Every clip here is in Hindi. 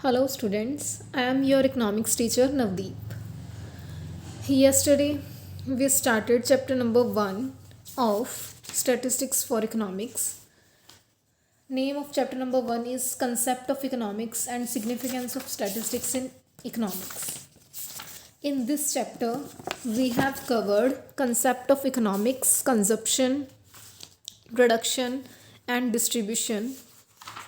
Hello students, I am your economics teacher Navdeep. Yesterday we started chapter number 1 of statistics for economics. Name of chapter number 1 is concept of economics and significance of statistics in economics. In this chapter we have covered concept of economics, consumption, production and distribution,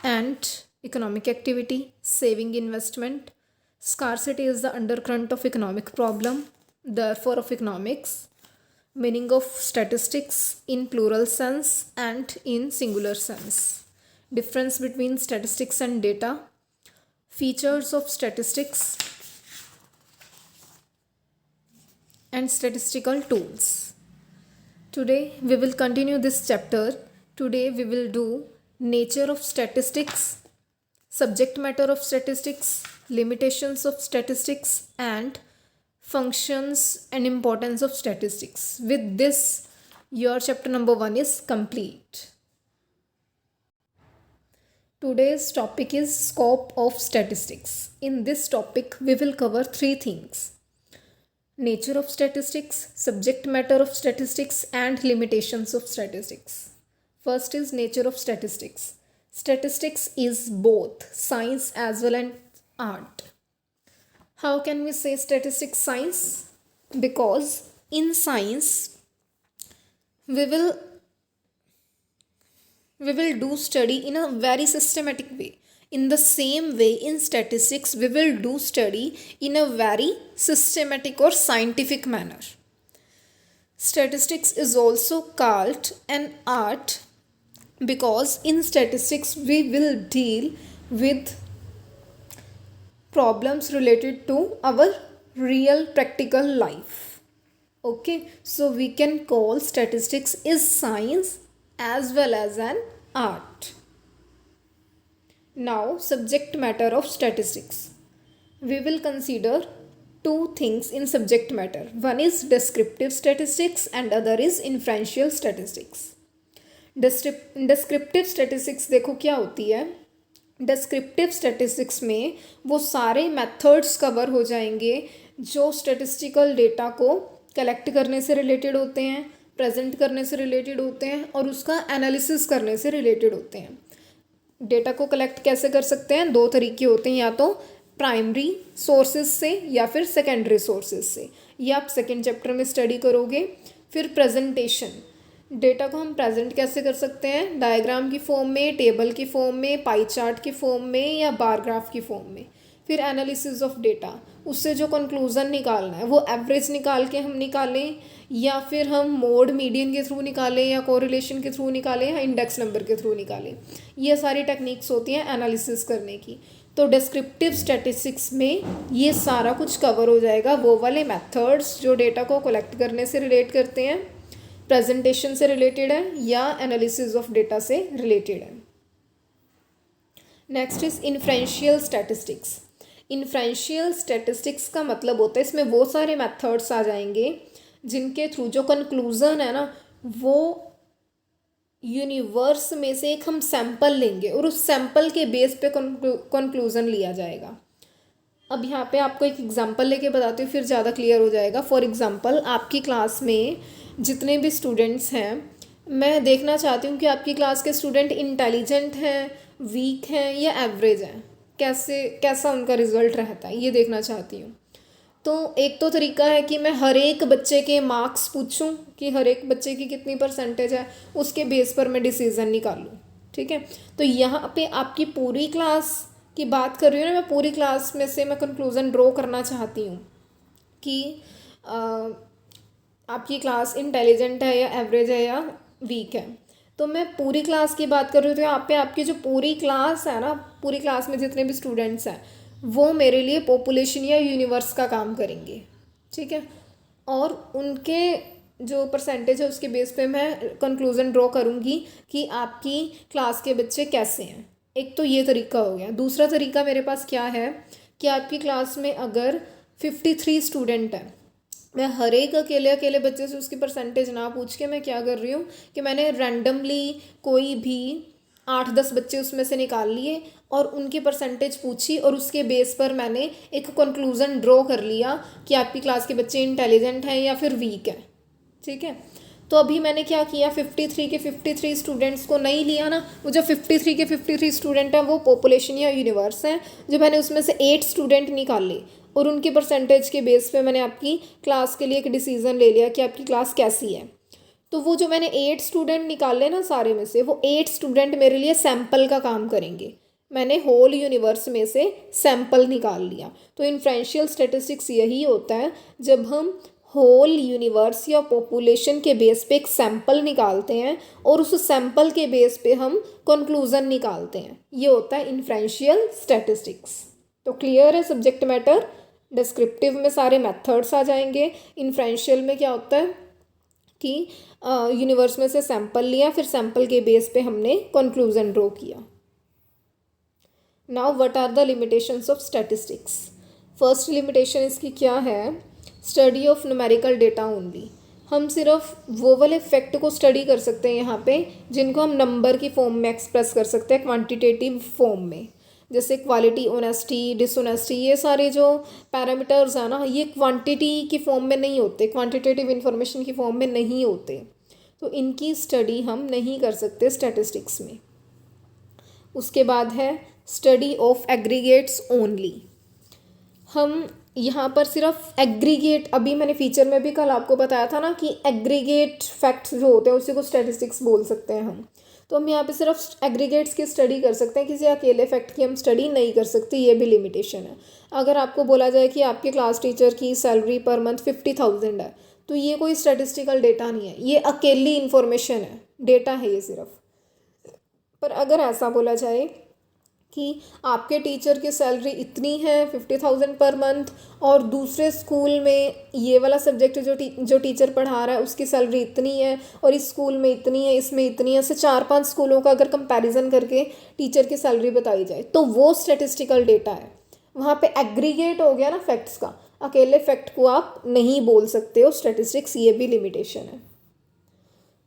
and economic activity, saving investment. Scarcity is the undercurrent of economic problem, therefore of economics. Meaning of statistics in plural sense and in singular sense. Difference between statistics and data. Features of statistics and statistical tools. Today we will continue this chapter. Today we will do nature of statistics, subject matter of statistics, limitations of statistics, and functions and importance of statistics. With this, your chapter number 1 is complete. Today's topic is scope of statistics. In this topic, we will cover 3 things: nature of statistics, subject matter of statistics, and limitations of statistics. First is nature of statistics. Statistics is both science as well as art. How can we say statistics science? Because in science we will do study in a very systematic way. In the same way, in statistics we will do study in a very systematic or scientific manner. Statistics is also called an art because in statistics we will deal with problems related to our real practical life. Okay, so we can call statistics is science as well as an art. Now, subject matter of statistics. We will consider two things in subject matter. One is descriptive statistics and other is inferential statistics. Descriptive statistics देखो क्या होती है. डिस्क्रिप्टिव स्टैटिस्टिक्स में वो सारे मेथड्स कवर हो जाएंगे जो स्टैटिस्टिकल डेटा को कलेक्ट करने से रिलेटेड होते हैं, प्रेजेंट करने से रिलेटेड होते हैं और उसका एनालिसिस करने से रिलेटेड होते हैं. डेटा को कलेक्ट कैसे कर सकते हैं? 2 तरीके होते हैं, या तो प्राइमरी सोर्सेज से या फिर सेकेंडरी सोर्सेज से. ये आप सेकेंड चैप्टर में स्टडी करोगे. फिर प्रेजेंटेशन, डेटा को हम प्रेजेंट कैसे कर सकते हैं? डायग्राम की फॉर्म में, टेबल की फॉर्म में, पाई चार्ट की फॉर्म में या बार ग्राफ की फॉर्म में. फिर एनालिसिस ऑफ डेटा, उससे जो कंक्लूज़न निकालना है वो एवरेज निकाल के हम निकालें या फिर हम मोड मीडियन के थ्रू निकालें या कोरिलेशन के थ्रू निकालें या इंडेक्स नंबर के थ्रू निकालें. ये सारी टेक्निक्स होती हैं एनालिसिस करने की. तो डिस्क्रिप्टिव स्टैटिस्टिक्स में ये सारा कुछ कवर हो जाएगा. वो वाले मेथड्स जो डेटा को कलेक्ट करने से रिलेट करते हैं, प्रेजेंटेशन से रिलेटेड है या एनालिसिस ऑफ डेटा से रिलेटेड है. Next is inferential statistics. Inferential statistics का मतलब होता है इसमें वो सारे मेथड्स आ जाएंगे जिनके थ्रू जो कंक्लूज़न है ना वो यूनिवर्स में से एक हम सैंपल लेंगे और उस सैंपल के बेस पे कंक्लूज़न लिया जाएगा. अब यहाँ पे आपको एक एग्जांपल लेके बताती हूँ, फिर ज़्यादा क्लियर हो जाएगा. फॉर एग्जांपल, आपकी क्लास में जितने भी स्टूडेंट्स हैं, मैं देखना चाहती हूँ कि आपकी क्लास के स्टूडेंट इंटेलिजेंट हैं, वीक हैं या एवरेज हैं. कैसा उनका रिजल्ट रहता है ये देखना चाहती हूँ. तो एक तो तरीका है कि मैं हर एक बच्चे के मार्क्स पूछूं कि हर एक बच्चे की कितनी परसेंटेज है, उसके बेस पर मैं डिसीज़न निकालूं. ठीक है, तो यहाँ पे आपकी पूरी क्लास की बात कर रही हूँ ना, मैं पूरी क्लास में से मैं कंक्लूज़न ड्रॉ करना चाहती हूँ कि आपकी क्लास इंटेलिजेंट है या एवरेज है या वीक है. तो मैं पूरी क्लास की बात कर रही हूँ, तो यहाँ पे आपकी जो पूरी क्लास है ना, पूरी क्लास में जितने भी स्टूडेंट्स हैं वो मेरे लिए पॉपुलेशन या यूनिवर्स का काम करेंगे. ठीक है, और उनके जो परसेंटेज है उसके बेस पे मैं कंक्लूज़न ड्रॉ करूँगी कि आपकी क्लास के बच्चे कैसे हैं. एक तो ये तरीका हो गया. दूसरा तरीका मेरे पास क्या है कि आपकी क्लास में अगर 53 स्टूडेंट हैं, मैं हर एक अकेले बच्चे से उसकी परसेंटेज ना पूछ के मैं क्या कर रही हूँ कि मैंने रैंडमली कोई भी 8-10 बच्चे उसमें से निकाल लिए और उनकी परसेंटेज पूछी और उसके बेस पर मैंने एक कंक्लूज़न ड्रॉ कर लिया कि आपकी क्लास के बच्चे इंटेलिजेंट हैं या फिर वीक हैं, ठीक है। तो अभी मैंने क्या किया, 53 के 53 स्टूडेंट्स को नहीं लिया ना, वो जो 53 के 53 स्टूडेंट हैं वो पॉपुलेशन या यूनिवर्स हैं, जो मैंने उसमें से 8 स्टूडेंट निकाले और उनके परसेंटेज के बेस पे मैंने आपकी क्लास के लिए एक डिसीज़न ले लिया कि आपकी क्लास कैसी है। तो वो जो मैंने 8 स्टूडेंट निकाले ना सारे में से, वो 8 स्टूडेंट मेरे लिए सैम्पल का काम करेंगे। मैंने होल यूनिवर्स में से सैम्पल निकाल लिया। तो इन्फ्रेंशियल स्टैटिस्टिक्स यही होता है, जब हम होल यूनिवर्स या पॉपुलेशन के बेस पे एक सैम्पल निकालते हैं और उस सैम्पल के बेस पे हम कंक्लूज़न निकालते हैं, ये होता है इन्फ्रेंशियल स्टैटिस्टिक्स। तो क्लियर है सब्जेक्ट मैटर। डिस्क्रिप्टिव में सारे मेथड्स आ जाएंगे। इन्फ्रेंशियल में क्या होता है कि यूनिवर्स में से सैंपल लिया, फिर सैंपल के बेस पे हमने कंक्लूजन ड्रॉ किया। Now what are the limitations of statistics. First limitation इसकी क्या है, study of numerical data only. हम सिर्फ वो वाले फैक्ट को स्टडी कर सकते हैं यहाँ पे जिनको हम नंबर की फॉर्म में एक्सप्रेस कर सकते हैं, क्वांटिटेटिव फॉर्म में। जैसे क्वालिटी, ऑनेस्टी, डिसऑनेस्टी, ये सारे जो पैरामीटर्स हैं ना, ये क्वांटिटी की फॉर्म में नहीं होते, क्वांटिटेटिव इन्फॉर्मेशन की फॉर्म में नहीं होते, तो इनकी स्टडी हम नहीं कर सकते स्टैटिस्टिक्स में। उसके बाद है स्टडी ऑफ एग्रीगेट्स ओनली। हम यहाँ पर सिर्फ एग्रीगेट, अभी मैंने फीचर में भी कल आपको बताया था ना कि एग्रीगेट फैक्ट्स जो होते हैं उसी को स्टैटिस्टिक्स बोल सकते हैं हम। तो हम यहाँ पे सिर्फ एग्रीगेट्स की स्टडी कर सकते हैं, किसी अकेले फैक्ट की हम स्टडी नहीं कर सकते, ये भी लिमिटेशन है। अगर आपको बोला जाए कि आपके क्लास टीचर की सैलरी पर मंथ 50,000 है, तो ये कोई स्टैटिस्टिकल डेटा नहीं है, ये अकेली इन्फॉर्मेशन है, डेटा है ये सिर्फ। पर अगर ऐसा बोला जाए कि आपके टीचर की सैलरी इतनी है 50,000 पर मंथ, और दूसरे स्कूल में ये वाला सब्जेक्ट जो टीचर पढ़ा रहा है उसकी सैलरी इतनी है, और इस स्कूल में इतनी है, इसमें इतनी है, ऐसे 4-5 स्कूलों का अगर कंपैरिजन करके टीचर की सैलरी बताई जाए तो वो स्टैटिस्टिकल डेटा है। वहाँ पे एग्रीगेट हो गया ना फैक्ट्स का, अकेले फैक्ट को आप नहीं बोल सकते हो स्टैटिस्टिक्स, ये भी लिमिटेशन है।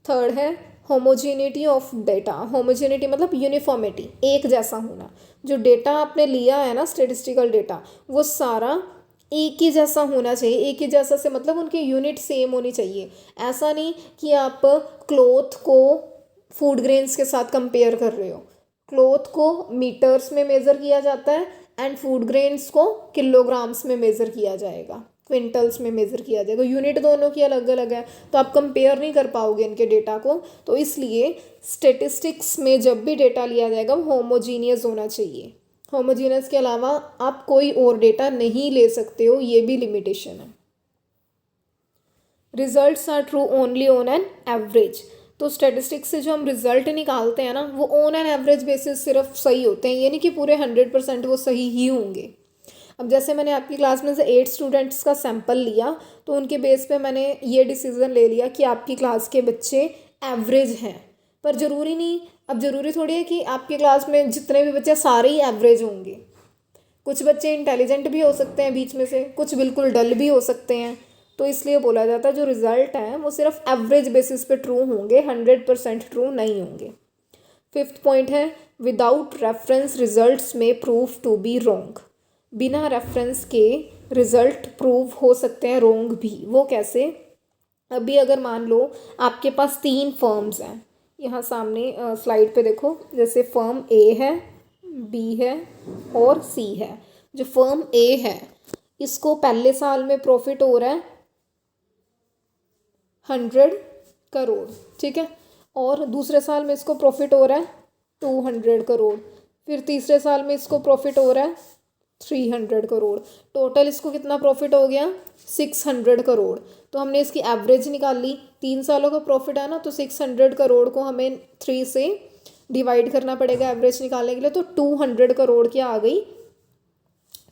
थर्ड है होमोजेनिटी ऑफ डेटा। होमोजेनिटी मतलब यूनिफॉर्मिटी, एक जैसा होना। जो डेटा आपने लिया है ना स्टैटिस्टिकल डेटा, वो सारा एक ही जैसा होना चाहिए। एक ही जैसा से मतलब उनकी यूनिट सेम होनी चाहिए। ऐसा नहीं कि आप क्लॉथ को फूड ग्रेन्स के साथ कंपेयर कर रहे हो। क्लॉथ को मीटर्स में मेज़र किया जाता है एंड फूड ग्रेन्स को किलोग्राम्स में मेज़र किया जाएगा, क्विंटल्स में मेज़र किया जाएगा। यूनिट दोनों की अलग अलग है, तो आप कंपेयर नहीं कर पाओगे इनके डेटा को। तो इसलिए स्टैटिस्टिक्स में जब भी डेटा लिया जाएगा वो होमोजीनियस होना चाहिए। होमोजीनियस के अलावा आप कोई और डेटा नहीं ले सकते हो, ये भी लिमिटेशन है। Results are true only on an average. तो स्टैटिस्टिक्स से जो हम रिजल्ट निकालते हैं ना, वो ऑन एन एवरेज बेसिस सिर्फ सही होते हैं, ये नहीं कि पूरे 100% वो सही ही होंगे। अब जैसे मैंने आपकी क्लास में से 8 स्टूडेंट्स का सैंपल लिया, तो उनके बेस पे मैंने ये डिसीज़न ले लिया कि आपकी क्लास के बच्चे एवरेज हैं। पर ज़रूरी नहीं, अब ज़रूरी थोड़ी है कि आपकी क्लास में जितने भी बच्चे सारे ही एवरेज होंगे। कुछ बच्चे इंटेलिजेंट भी हो सकते हैं बीच में से, कुछ बिल्कुल डल भी हो सकते हैं। तो इसलिए बोला जाता है जो रिज़ल्ट हैं वो सिर्फ एवरेज बेसिस पे ट्रू होंगे, 100% ट्रू नहीं होंगे। फिफ्थ पॉइंट है विदाउट रेफरेंस रिजल्ट्स में प्रूव टू बी रॉन्ग। बिना रेफरेंस के रिजल्ट प्रूव हो सकते हैं रॉन्ग भी। वो कैसे? अभी अगर मान लो आपके पास 3 फर्म्स हैं, यहाँ सामने स्लाइड पे देखो, जैसे फर्म ए है, बी है और सी है। जो फर्म ए है इसको पहले साल में प्रॉफिट हो रहा है 100 करोड़, ठीक है, और दूसरे साल में इसको प्रॉफिट हो रहा है 200 करोड़, फिर तीसरे साल में इसको प्रॉफिट हो रहा है 300 करोड़। टोटल इसको कितना प्रॉफिट हो गया? 600 करोड़। तो हमने इसकी एवरेज निकाल ली, 3 सालों का प्रॉफिट है ना, तो 600 करोड़ को हमें 3 से डिवाइड करना पड़ेगा एवरेज निकालने के लिए। तो 200 करोड़ क्या आ गई?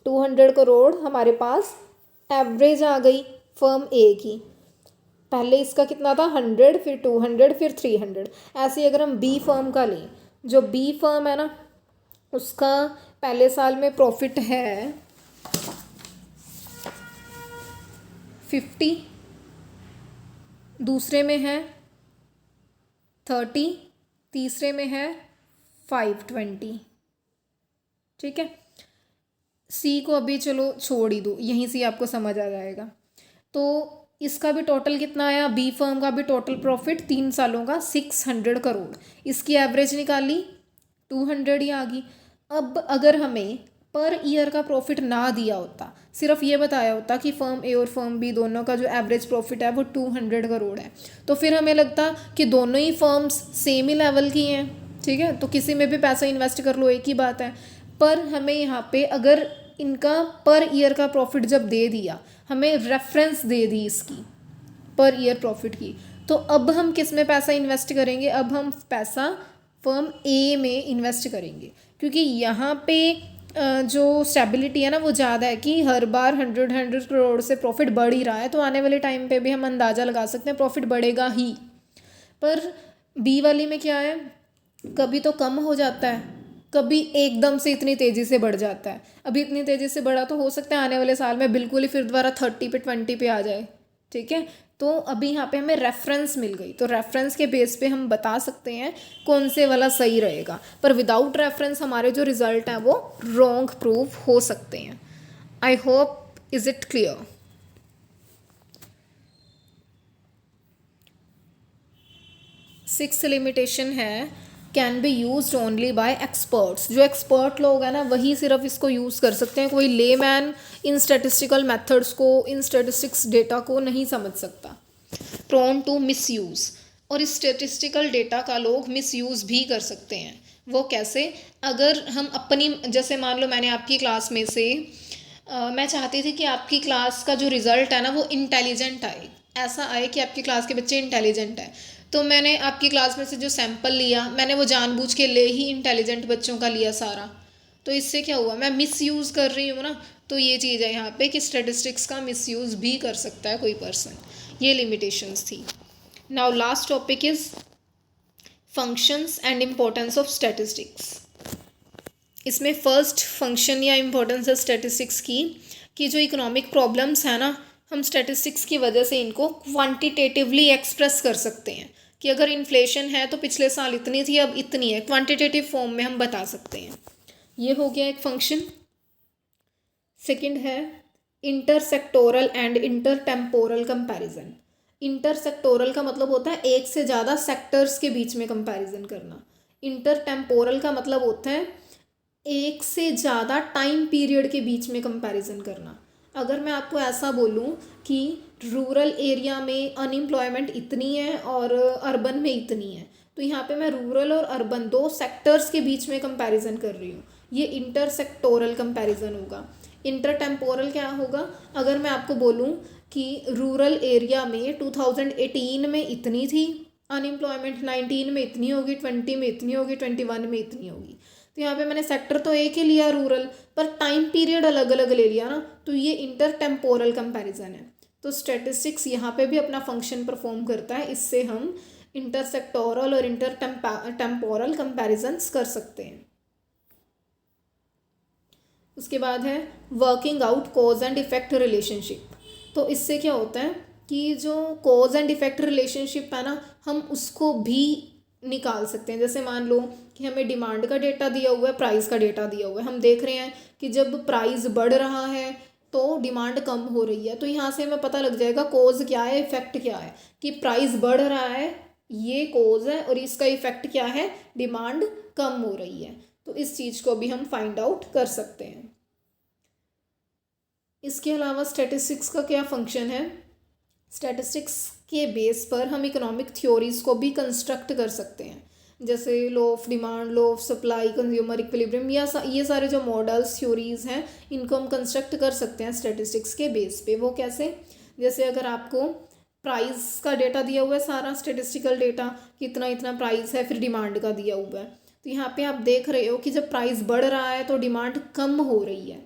200 करोड़ हमारे पास एवरेज आ गई फर्म ए की। पहले इसका कितना था? 100, फिर 200, फिर 300। ऐसे ही अगर हम बी फर्म का लें, जो बी फर्म है ना उसका पहले साल में प्रॉफिट है 50, दूसरे में है 30, तीसरे में है 520। ठीक है। सी को अभी चलो छोड़ ही दो, यहीं से आपको समझ आ जाएगा। तो इसका भी टोटल कितना आया, बी फर्म का भी टोटल प्रॉफिट 3 सालों का 600 करोड़, इसकी एवरेज निकाली 200 ही आ गई। अब अगर हमें पर ईयर का प्रॉफिट ना दिया होता, सिर्फ ये बताया होता कि फर्म ए और फर्म बी दोनों का जो एवरेज प्रॉफिट है वो 200 करोड़ है, तो फिर हमें लगता कि दोनों ही फर्म्स सेम ही लेवल की हैं, ठीक है, तो किसी में भी पैसा इन्वेस्ट कर लो, एक ही बात है। पर हमें यहाँ पे अगर इनका पर ईयर का प्रॉफिट जब दे दिया, हमें रेफरेंस दे दी इसकी पर ईयर प्रॉफिट की, तो अब हम किस में पैसा इन्वेस्ट करेंगे, अब हम पैसा फर्म ए में इन्वेस्ट करेंगे, क्योंकि यहाँ पे जो स्टेबिलिटी है ना वो ज़्यादा है कि हर बार 100 करोड़ से प्रॉफिट बढ़ ही रहा है, तो आने वाले टाइम पे भी हम अंदाज़ा लगा सकते हैं प्रॉफिट बढ़ेगा ही। पर बी वाली में क्या है, कभी तो कम हो जाता है, कभी एकदम से इतनी तेज़ी से बढ़ जाता है। अभी इतनी तेज़ी से बढ़ा तो हो सकता है आने वाले साल में बिल्कुल ही फिर दोबारा 30 पे 20 पे आ जाए, ठीक है। तो अभी यहाँ पे हमें रेफरेंस मिल गई, तो रेफरेंस के बेस पे हम बता सकते हैं कौन से वाला सही रहेगा, पर विदाउट रेफरेंस हमारे जो रिजल्ट हैं वो रॉन्ग प्रूव हो सकते हैं। I hope is it clear. Sixth limitation है can be use only by experts, जो एक्सपर्ट लोग हैं ना वही सिर्फ इसको यूज़ कर सकते हैं, कोई लेमैन इन स्टैटिस्टिकल मेथड्स को, इन स्टैटिस्टिक्स डेटा को नहीं समझ सकता। प्रोन टू मिस यूज़, और इस स्टैटिस्टिकल डेटा का लोग मिस यूज़ भी कर सकते हैं। वो कैसे, अगर हम अपनी, जैसे मान लो मैंने आपकी क्लास में से मैं चाहती थी कि आपकी क्लास का जो रिज़ल्ट है ना वो इंटेलिजेंट आए, ऐसा आए कि आपकी क्लास के बच्चे इंटेलिजेंट है, तो मैंने आपकी क्लास में से जो सैंपल लिया मैंने वो जानबूझ के ले ही इंटेलिजेंट बच्चों का लिया सारा, तो इससे क्या हुआ, मैं मिस यूज़ कर रही हूँ ना। तो ये चीज़ है यहाँ पे कि स्टैटिस्टिक्स का मिस यूज़ भी कर सकता है कोई पर्सन, ये लिमिटेशंस थी। Now last topic is functions and importance of statistics. इसमें फर्स्ट फंक्शन या इम्पोर्टेंस है स्टैटिस्टिक्स की कि जो इकोनॉमिक प्रॉब्लम्स है ना, हम स्टैटिस्टिक्स की वजह से इनको क्वांटिटेटिवली एक्सप्रेस कर सकते हैं कि अगर इन्फ्लेशन है तो पिछले साल इतनी थी अब इतनी है, क्वांटिटेटिव फॉर्म में हम बता सकते हैं। ये हो गया एक फंक्शन। सेकंड है इंटरसेक्टोरल एंड इंटरटेम्पोरल कंपैरिजन। इंटरसेक्टोरल का मतलब होता है एक से ज़्यादा सेक्टर्स के बीच में कंपैरिजन करना। इंटरटेम्पोरल का मतलब होता है एक से ज़्यादा टाइम पीरियड के बीच में कंपैरिजन करना। अगर मैं आपको ऐसा बोलूँ कि रूरल एरिया में अनएम्प्लॉयमेंट इतनी है और अर्बन में इतनी है, तो यहाँ पे मैं रूरल और अर्बन दो सेक्टर्स के बीच में कंपैरिजन कर रही हूँ, ये इंटरसेक्टोरल कंपैरिजन होगा। इंटरटेम्पोरल क्या होगा, अगर मैं आपको बोलूँ कि रूरल एरिया में 2018 में इतनी थी अनएम्प्लॉयमेंट, 19 में इतनी होगी, 20 में इतनी होगी, 21 में इतनी होगी, तो यहाँ पे मैंने सेक्टर तो एक ही लिया रूरल, पर टाइम पीरियड अलग अलग ले लिया ना, तो ये इंटरटेम्पोरल कंपैरिजन है। तो स्टैटिस्टिक्स यहाँ पे भी अपना फंक्शन परफॉर्म करता है, इससे हम इंटरसेक्टोरल और इंटरटेम्पोरल कंपैरिजन्स कर सकते हैं। उसके बाद है working out cause and effect relationship. तो इससे क्या होता है कि जो कॉज एंड इफेक्ट रिलेशनशिप है ना, हम उसको भी निकाल सकते हैं। जैसे मान लो कि हमें डिमांड का डेटा दिया हुआ है, प्राइस का डेटा दिया हुआ है, हम देख रहे हैं कि जब प्राइस बढ़ रहा है तो डिमांड कम हो रही है, तो यहाँ से हमें पता लग जाएगा कॉज क्या है, इफेक्ट क्या है, कि प्राइस बढ़ रहा है ये कॉज है और इसका इफेक्ट क्या है, डिमांड कम हो रही है। तो इस चीज़ को भी हम फाइंड आउट कर सकते हैं। इसके अलावा स्टैटिस्टिक्स का क्या फंक्शन है, स्टैटिस्टिक्स के बेस पर हम इकोनॉमिक थ्योरीज को भी कंस्ट्रक्ट कर सकते हैं, जैसे law of demand, law of supply, consumer equilibrium, या ये सारे जो मॉडल्स थ्योरीज हैं इनको हम कंस्ट्रक्ट कर सकते हैं स्टैटिस्टिक्स के बेस पे। वो कैसे, जैसे अगर आपको प्राइस का डेटा दिया हुआ है, सारा स्टैटिस्टिकल डेटा कि इतना इतना प्राइस है, फिर डिमांड का दिया हुआ है, तो यहाँ पे आप देख रहे हो कि जब प्राइस बढ़ रहा है तो डिमांड कम हो रही है,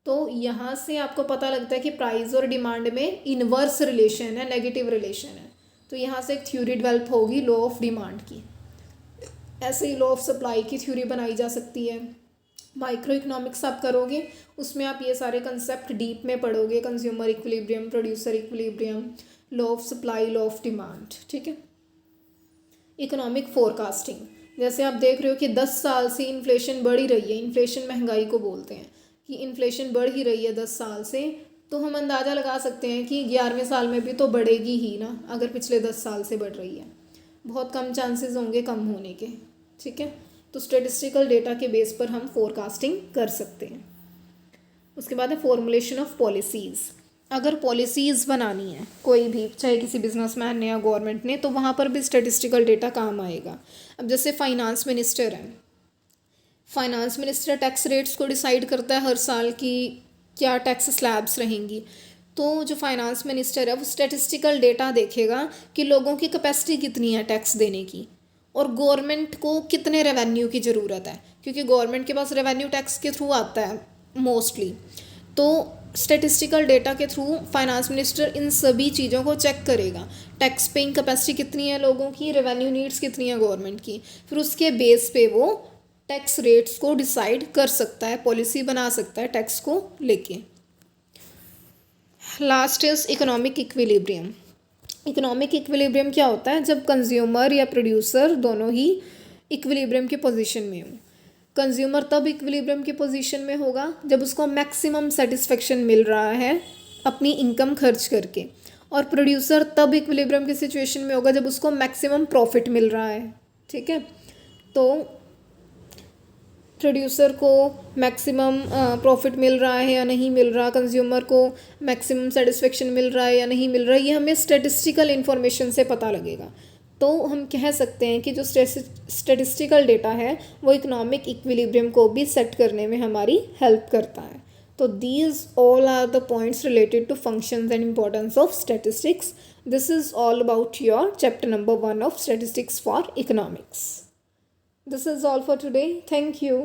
तो यहाँ से आपको पता लगता है कि प्राइस और डिमांड में इन्वर्स रिलेशन है, नेगेटिव रिलेशन है, तो यहाँ से एक थ्योरी डेवलप होगी लॉ ऑफ डिमांड की। ऐसे ही लॉ ऑफ सप्लाई की थ्योरी बनाई जा सकती है। माइक्रो इकोनॉमिक्स आप करोगे उसमें आप ये सारे कंसेप्ट डीप में पढ़ोगे, consumer equilibrium, producer equilibrium, law of supply, law of demand, ठीक है। इकोनॉमिक फोरकास्टिंग, जैसे आप देख रहे हो कि 10 साल से इन्फ्लेशन बढ़ ही रही है, इन्फ्लेशन महंगाई को बोलते हैं कि इन्फ्लेशन बढ़ ही रही है 10 साल से, तो हम अंदाज़ा लगा सकते हैं कि 11वें साल में भी तो बढ़ेगी ही ना, अगर पिछले 10 साल से बढ़ रही है। बहुत कम चांसेस होंगे कम होने के, ठीक है। तो स्टेटिस्टिकल डेटा के बेस पर हम फोरकास्टिंग कर सकते हैं। उसके बाद है फॉर्मुलेशन ऑफ पॉलिसीज़। अगर पॉलिसीज़ बनानी है कोई भी, चाहे किसी बिजनेसमैन ने या गवर्नमेंट ने, तो वहाँ पर भी स्टेटिस्टिकल डेटा काम आएगा। अब जैसे फाइनेंस मिनिस्टर है, फाइनेंस मिनिस्टर टैक्स रेट्स को डिसाइड करता है हर साल की क्या टैक्स स्लैब्स रहेंगी। तो जो फाइनेंस मिनिस्टर है वो स्टेटिस्टिकल डेटा देखेगा कि लोगों की कैपेसिटी कितनी है टैक्स देने की, और गवर्नमेंट को कितने रेवेन्यू की ज़रूरत है, क्योंकि गवर्नमेंट के पास रेवेन्यू टैक्स के थ्रू आता है मोस्टली। तो स्टेटिस्टिकल डेटा के थ्रू फाइनेंस मिनिस्टर इन सभी चीज़ों को चेक करेगा, टैक्स पेइंग कैपेसिटी कितनी है लोगों की, रेवेन्यू नीड्स कितनी है गवर्नमेंट की, फिर उसके बेस पे वो टैक्स रेट्स को डिसाइड कर सकता है, पॉलिसी बना सकता है टैक्स को लेके। Last is economic equilibrium. Economic equilibrium क्या होता है? जब कंज्यूमर या प्रोड्यूसर दोनों ही इक्विलिब्रियम के पोजीशन में हो। कंज्यूमर तब इक्विलिब्रियम की पोजीशन में होगा जब उसको मैक्सिमम सेटिस्फेक्शन मिल रहा है अपनी इनकम खर्च करके, और प्रोड्यूसर तब इक्विलिब्रियम की सिचुएशन में होगा जब उसको मैक्सिमम प्रॉफिट मिल रहा है, ठीक है। तो प्रोड्यूसर को मैक्सिमम प्रॉफिट मिल रहा है या नहीं मिल रहा, कंज्यूमर को मैक्सिमम सेटिस्फेक्शन मिल रहा है या नहीं मिल रहा है, ये हमें स्टैटिस्टिकल इन्फॉर्मेशन से पता लगेगा। तो हम कह सकते हैं कि जो स्टैटिस्टिकल डेटा है वो इकोनॉमिक इक्विलिब्रियम को भी सेट करने में हमारी हेल्प करता है। तो these all are the points related to functions and importance of statistics. This is all about your chapter number 1 of statistics for economics. This is all for today. Thank you.